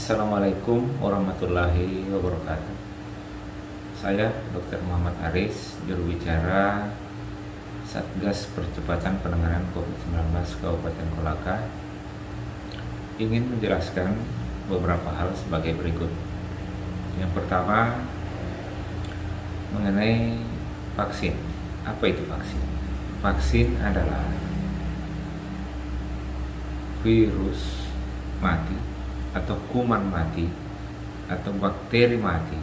Assalamualaikum warahmatullahi wabarakatuh. Saya Dr. Muhammad Aris, juru bicara Satgas Percepatan Penanganan COVID-19 Kabupaten Kolaka, ingin menjelaskan beberapa hal sebagai berikut. Yang pertama, mengenai vaksin. Apa itu vaksin? Vaksin adalah virus mati atau kuman mati atau bakteri mati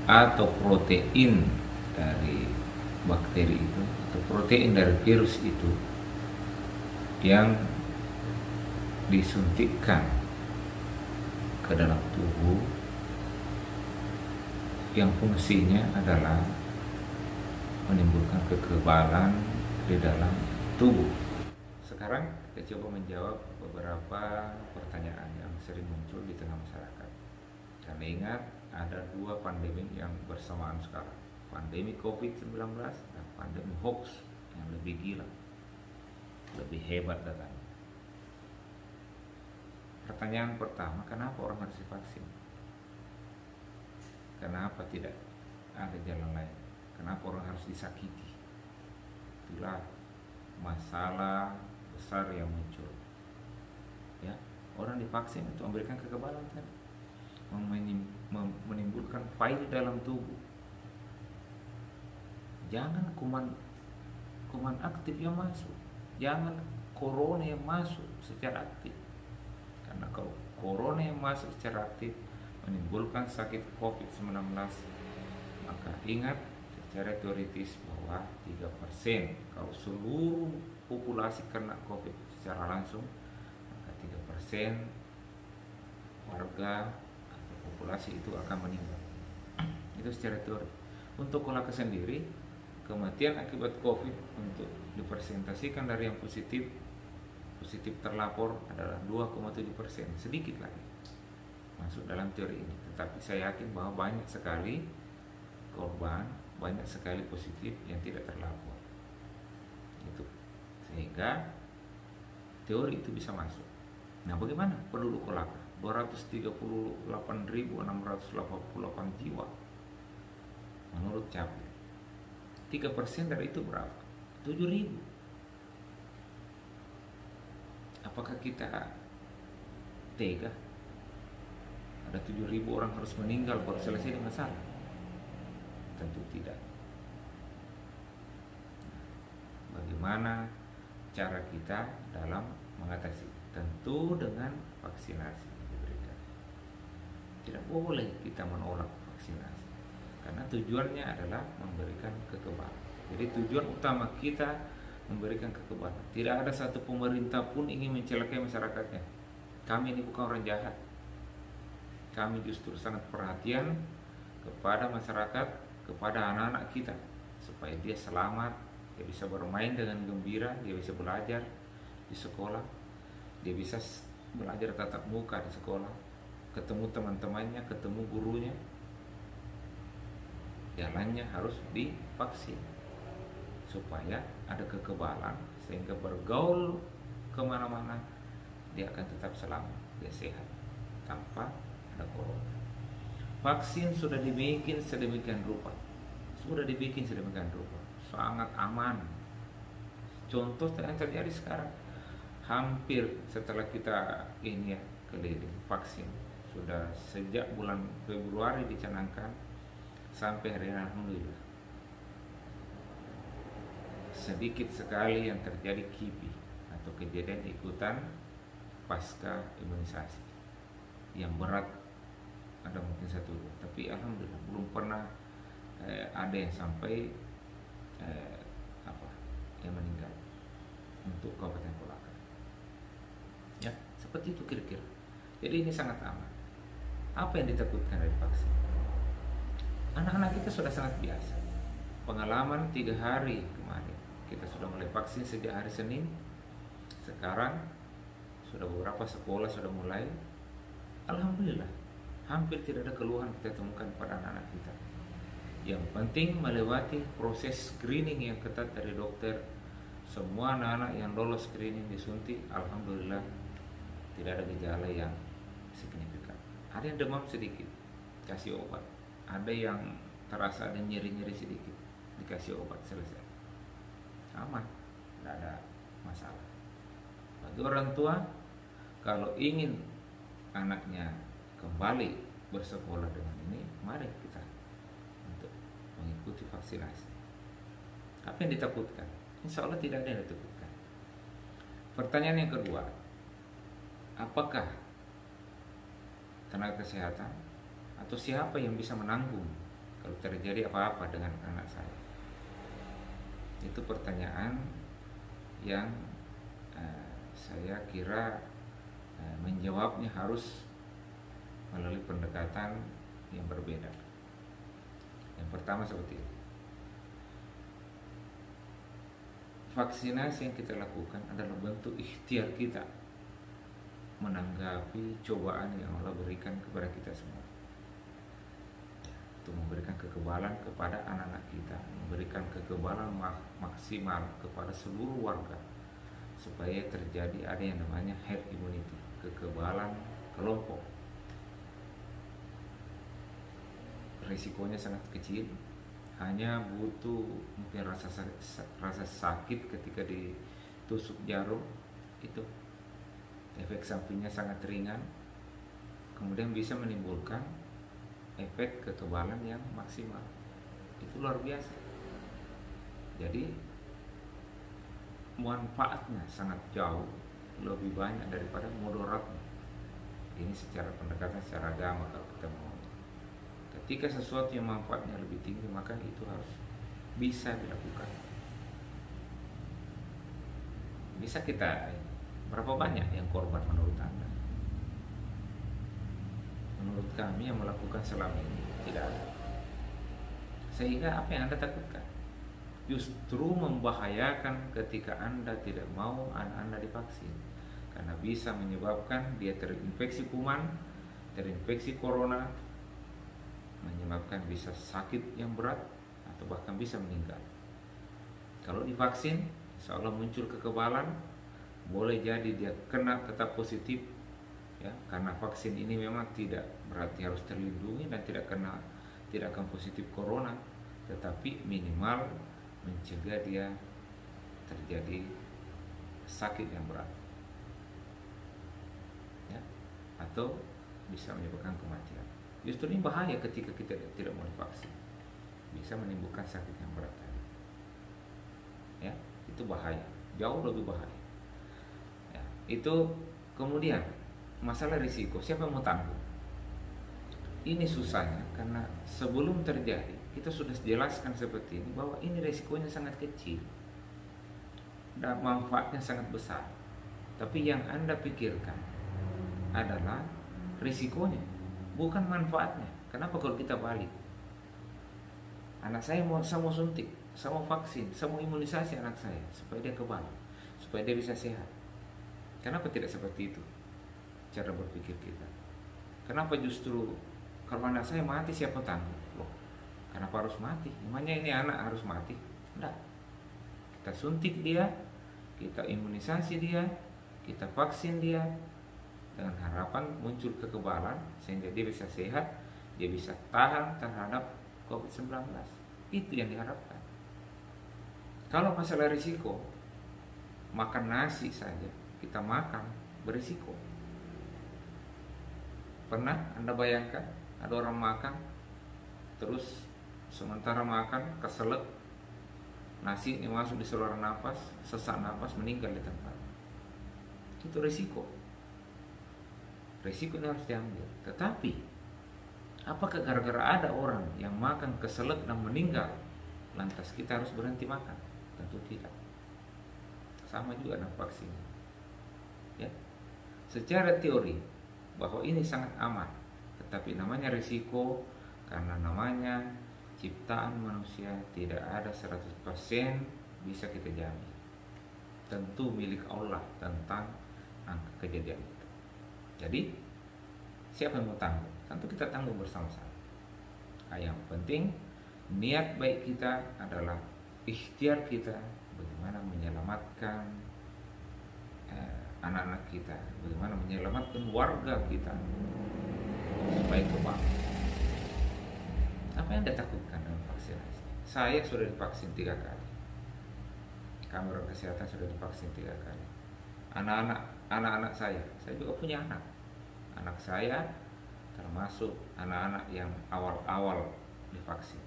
atau protein dari bakteri itu atau protein dari virus itu yang disuntikkan ke dalam tubuh, yang fungsinya adalah menimbulkan kekebalan di dalam tubuh. Sekarang kita coba menjawab beberapa pertanyaan yang sering muncul di tengah masyarakat. Karena ingat, ada dua pandemi yang bersamaan sekarang, pandemi COVID-19 dan pandemi hoax yang lebih gila, lebih hebat datanya. Pertanyaan pertama, kenapa orang harus divaksin? Kenapa tidak ada jalan lain? Kenapa orang harus disakiti? Itulah masalah besar yang muncul. Ya, orang divaksin untuk memberikan kekebalan kan, menimbulkan file dalam tubuh. Jangan kuman aktif yang masuk, jangan corona yang masuk secara aktif. Karena kalau corona yang masuk secara aktif menimbulkan sakit COVID-19, maka ingat secara teoritis bahwa 3% kalau seluruh populasi kena COVID secara langsung, maka 3% warga atau populasi itu akan meninggal. Itu secara teori. Untuk Kolaka sendiri, kematian akibat COVID untuk dipresentasikan dari yang positif terlapor adalah 2,7%, sedikit lagi masuk dalam teori ini. Tetapi saya yakin bahwa banyak sekali korban, banyak sekali positif yang tidak terlapor. Itu sehingga teori itu bisa masuk. Nah, bagaimana penduduk Kolaka? 238.688 jiwa menurut Capil. 3% dari itu berapa? 7.000. Apakah kita tega? Ada 7.000 orang harus meninggal baru selesai masalah? Tentu tidak. Bagaimana cara kita dalam mengatasi? Tentu dengan vaksinasi diberikan. Tidak boleh kita menolak vaksinasi, karena tujuannya adalah memberikan kekebalan. Jadi tujuan utama kita memberikan kekebalan. Tidak ada satu pemerintah pun ingin mencelakai masyarakatnya. Kami ini bukan orang jahat. Kami justru sangat perhatian kepada masyarakat, kepada anak-anak kita, supaya dia selamat, dia bisa bermain dengan gembira, dia bisa belajar di sekolah, dia bisa belajar tatap muka di sekolah, ketemu teman-temannya, ketemu gurunya. Jalannya harus divaksin supaya ada kekebalan, sehingga bergaul kemana-mana dia akan tetap selamat, dia sehat tanpa ada corona. Vaksin sudah dibikin sedemikian rupa, sangat aman. Contoh yang terjadi sekarang, hampir setelah kita ini ya keliling vaksin, sudah sejak bulan Februari dicanangkan sampai hari ini, alhamdulillah sedikit sekali yang terjadi KIPI atau kejadian ikutan pasca imunisasi yang berat. Ada mungkin 1-2, tapi alhamdulillah belum pernah ada yang sampai yang meninggal untuk Kabupaten Kolaka. Ya, seperti itu kira-kira. Jadi ini sangat aman. Apa yang ditakutkan dari vaksin? Anak-anak kita sudah sangat biasa. Pengalaman 3 hari kemarin kita sudah mulai vaksin sejak hari Senin. Sekarang sudah beberapa sekolah sudah mulai. Alhamdulillah, hampir tidak ada keluhan kita temukan pada anak-anak kita. Yang penting melewati proses screening yang ketat dari dokter. Semua anak-anak yang lolos screening disuntik, alhamdulillah tidak ada gejala yang signifikan. Ada yang demam sedikit, kasih obat. Ada yang terasa ada nyeri-nyeri sedikit, dikasih obat, selesai. Aman, tidak ada masalah. Bagi orang tua, kalau ingin anaknya kembali bersekolah dengan ini, mari kita untuk mengikuti vaksinasi. Apa yang ditakutkan? Insya Allah tidak ada yang ditakutkan. Pertanyaan yang kedua, apakah tenaga kesehatan atau siapa yang bisa menanggung kalau terjadi apa-apa dengan anak saya? Itu pertanyaan yang saya kira menjawabnya harus melalui pendekatan yang berbeda. Yang pertama seperti ini. Vaksinasi yang kita lakukan adalah bentuk ikhtiar kita menanggapi cobaan yang Allah berikan kepada kita semua. Untuk memberikan kekebalan kepada anak-anak kita, memberikan kekebalan maksimal kepada seluruh warga, supaya terjadi ada yang namanya herd immunity, kekebalan kelompok. Risikonya sangat kecil, hanya butuh mungkin rasa sakit ketika ditusuk jarum, itu efek sampingnya sangat ringan, kemudian bisa menimbulkan efek kekebalan yang maksimal. Itu luar biasa. Jadi manfaatnya sangat jauh lebih banyak daripada mudaratnya. Ini secara pendekatan secara agama kalau kita mau. Ketika sesuatu yang manfaatnya lebih tinggi, maka itu harus bisa dilakukan. Bisa kita, berapa banyak yang korban menurut Anda? Menurut kami yang melakukan selama ini tidak ada. Sehingga apa yang Anda takutkan? Justru membahayakan ketika Anda tidak mau anak Anda divaksin, karena bisa menyebabkan dia terinfeksi kuman, terinfeksi corona, menyebabkan bisa sakit yang berat atau bahkan bisa meninggal. Kalau divaksin, insya Allah muncul kekebalan, boleh jadi dia kena tetap positif, ya, karena vaksin ini memang tidak berarti harus terlindungi dan tidak akan positif corona, tetapi minimal mencegah dia terjadi sakit yang berat, ya, atau bisa menyebabkan kematian. Justru ini bahaya ketika kita tidak mau divaksin, bisa menimbulkan sakit yang berat. Ya, itu bahaya, jauh lebih bahaya. Ya, itu kemudian masalah risiko, siapa yang mau tanggung? Ini susahnya karena sebelum terjadi kita sudah jelaskan seperti ini bahwa ini risikonya sangat kecil dan manfaatnya sangat besar. Tapi yang Anda pikirkan adalah risikonya, bukan manfaatnya. Kenapa kalau kita balik? Anak saya mau suntik, saya mau vaksin, saya mau imunisasi anak saya supaya dia kebal, supaya dia bisa sehat. Kenapa tidak seperti itu cara berpikir kita? Kenapa justru kalau anak saya mati siapa tanggung? Loh, kenapa harus mati? Namanya ini anak harus mati? Enggak. Kita suntik dia, kita imunisasi dia, kita vaksin dia, dengan harapan muncul kekebalan sehingga dia bisa sehat, dia bisa tahan terhadap COVID-19. Itu yang diharapkan. Kalau masalah risiko, makan nasi saja kita makan berisiko. Pernah Anda bayangkan ada orang makan terus sementara makan keselak, nasi ini masuk di saluran nafas, sesak nafas, meninggal di tempat. Itu risiko. Risiko ini harus diambil. Tetapi apakah gara-gara ada orang yang makan keselak dan meninggal lantas kita harus berhenti makan? Tentu tidak. Sama juga dengan vaksin. Ya. Secara teori bahwa ini sangat aman, tetapi namanya risiko karena namanya ciptaan manusia, tidak ada 100% bisa kita jamin. Tentu milik Allah tentang angka kejadian itu. Jadi siapa yang mau tanggung? Tentu kita tanggung bersama-sama. Yang penting niat baik kita adalah ikhtiar kita bagaimana menyelamatkan anak-anak kita, bagaimana menyelamatkan warga kita supaya kebal. Apa yang Anda takutkan dengan vaksinasi? Saya sudah divaksin 3 kali. Kami orang kesehatan sudah divaksin 3 kali. Anak-anak saya juga punya anak. Anak saya termasuk anak-anak yang awal-awal divaksin.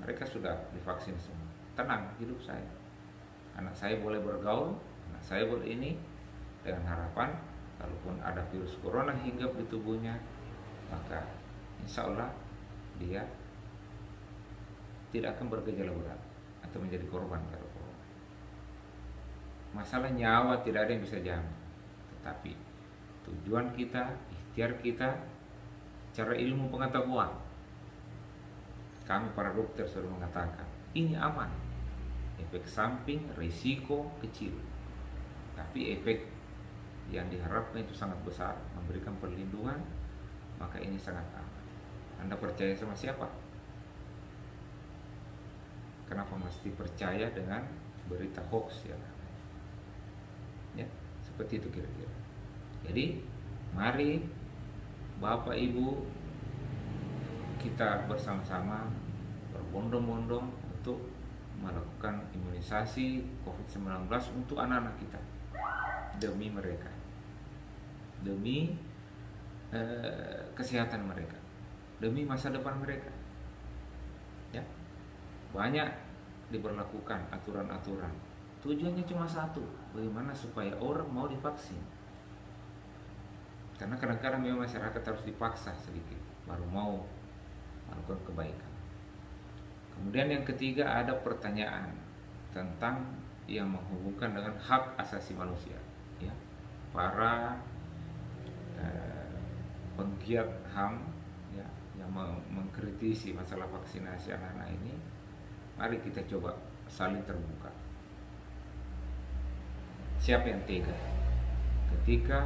Mereka sudah divaksin semua. Tenang hidup saya. Anak saya boleh bergaul, anak saya boleh ini, dengan harapan kalaupun ada virus corona hinggap di tubuhnya, maka insya Allah dia tidak akan bergejala berat atau menjadi korban kalau corona. Masalah nyawa tidak ada yang bisa jamin, tetapi tujuan kita, ikhtiar kita, cara ilmu pengetahuan. Kami para dokter sudah mengatakan ini aman, efek samping risiko kecil, tapi efek yang diharapkan itu sangat besar, memberikan perlindungan, maka ini sangat aman. Anda percaya sama siapa? Kenapa mesti percaya dengan berita hoax ya? Ya, seperti itu kira-kira. Jadi mari Bapak Ibu kita bersama-sama berbondong-bondong untuk melakukan imunisasi COVID-19 untuk anak-anak kita, demi mereka, demi kesehatan mereka, demi masa depan mereka. Ya, banyak diberlakukan aturan-aturan. Tujuannya cuma satu, bagaimana supaya orang mau divaksin. Karena kadang-kadang memang masyarakat harus dipaksa sedikit baru mau melakukan kebaikan. Kemudian yang ketiga ada pertanyaan tentang yang menghubungkan dengan hak asasi manusia. Ya, para penggiat HAM ya, yang mengkritisi masalah vaksinasi anak-anak ini, mari kita coba saling terbuka. Siapa yang tega ketika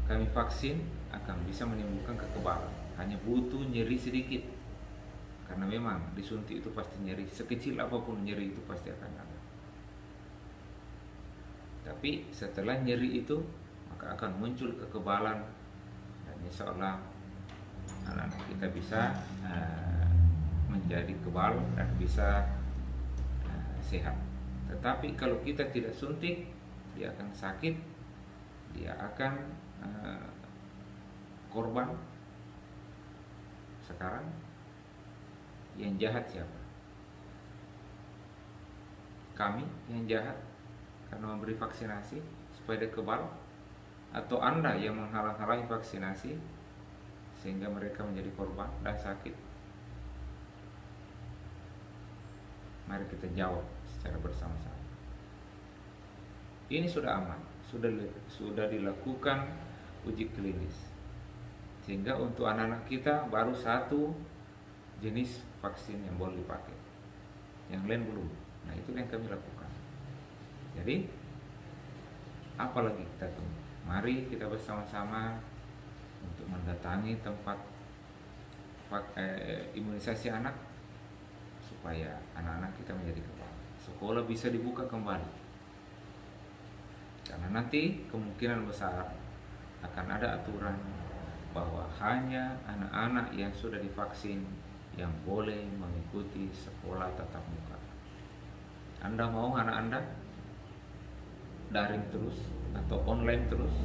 kami vaksin akan bisa menimbulkan kekebalan, hanya butuh nyeri sedikit, karena memang disuntik itu pasti nyeri, sekecil apapun nyeri itu pasti akan ada. Tapi setelah nyeri itu maka akan muncul kekebalan, dan insya Allah anak-anak kita bisa menjadi kebal dan bisa sehat. Tetapi kalau kita tidak suntik, dia akan sakit, dia akan korban. Sekarang yang jahat siapa? Kami yang jahat karena memberi vaksinasi supaya dia kebal, atau Anda yang menghalang-halangi vaksinasi sehingga mereka menjadi korban dan sakit? Mari kita jawab secara bersama-sama. Ini sudah aman, sudah dilakukan uji klinis, sehingga untuk anak-anak kita baru satu jenis vaksin yang boleh dipakai, yang lain belum. Nah, itu yang kami lakukan. Jadi apalagi kita tunggu? Mari kita bersama-sama untuk mendatangi tempat imunisasi anak supaya anak-anak kita menjadi kebal. Sekolah bisa dibuka kembali, karena nanti kemungkinan besar akan ada aturan bahwa hanya anak-anak yang sudah divaksin yang boleh mengikuti sekolah tatap muka. Anda mau anak Anda daring terus atau online terus,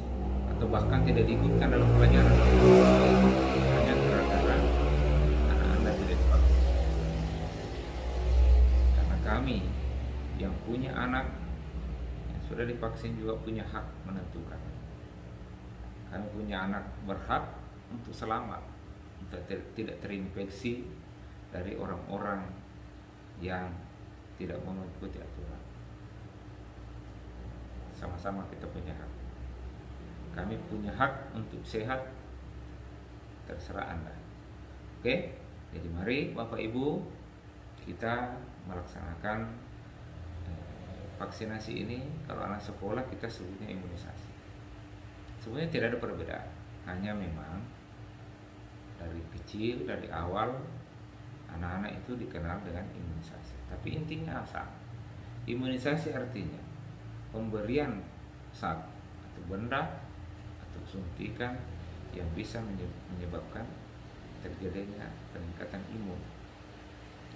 atau bahkan tidak diikutkan dalam pelajaran hanya gara-gara anak Anda tidak divaksin? Karena kami yang punya anak yang sudah divaksin juga punya hak menentukan. Kami punya anak berhak untuk selamat, untuk tidak terinfeksi dari orang-orang yang tidak mengikuti aturan. Sama-sama kita punya hak. Kami punya hak untuk sehat, terserah Anda. Oke? Jadi mari Bapak Ibu kita melaksanakan vaksinasi ini. Kalau anak sekolah kita sebutnya imunisasi. Sebenarnya tidak ada perbedaan, hanya memang dari kecil, dari awal anak-anak itu dikenal dengan imunisasi. Tapi intinya sama. Imunisasi artinya pemberian zat atau benda atau suntikan yang bisa menyebabkan terjadinya peningkatan imun.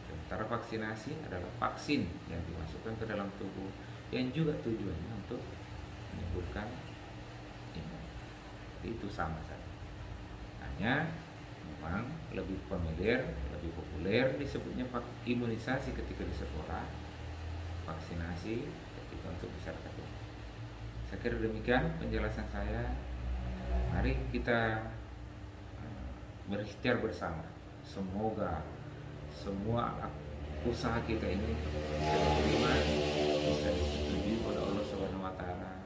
Sementara vaksinasi adalah vaksin yang dimasukkan ke dalam tubuh yang juga tujuannya untuk menyembuhkan imun. Jadi itu sama saja. Hanya memang lebih familiar, lebih populer disebutnya imunisasi ketika di sekolah, vaksinasi ketika untuk masyarakat umum. Saya kira demikian penjelasan saya. Mari kita berikhtiar bersama. Semoga semua usaha kita ini bisa diterima, bisa disetujui oleh Allah Subhanahu wa taala,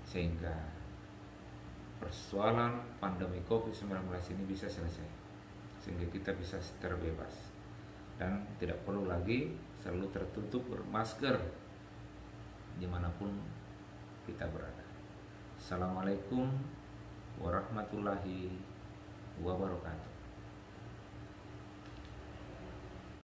sehingga persoalan pandemi Covid-19 ini bisa selesai, sehingga kita bisa terbebas dan tidak perlu lagi selalu tertutup bermasker dimanapun kita berada. Assalamualaikum warahmatullahi wabarakatuh.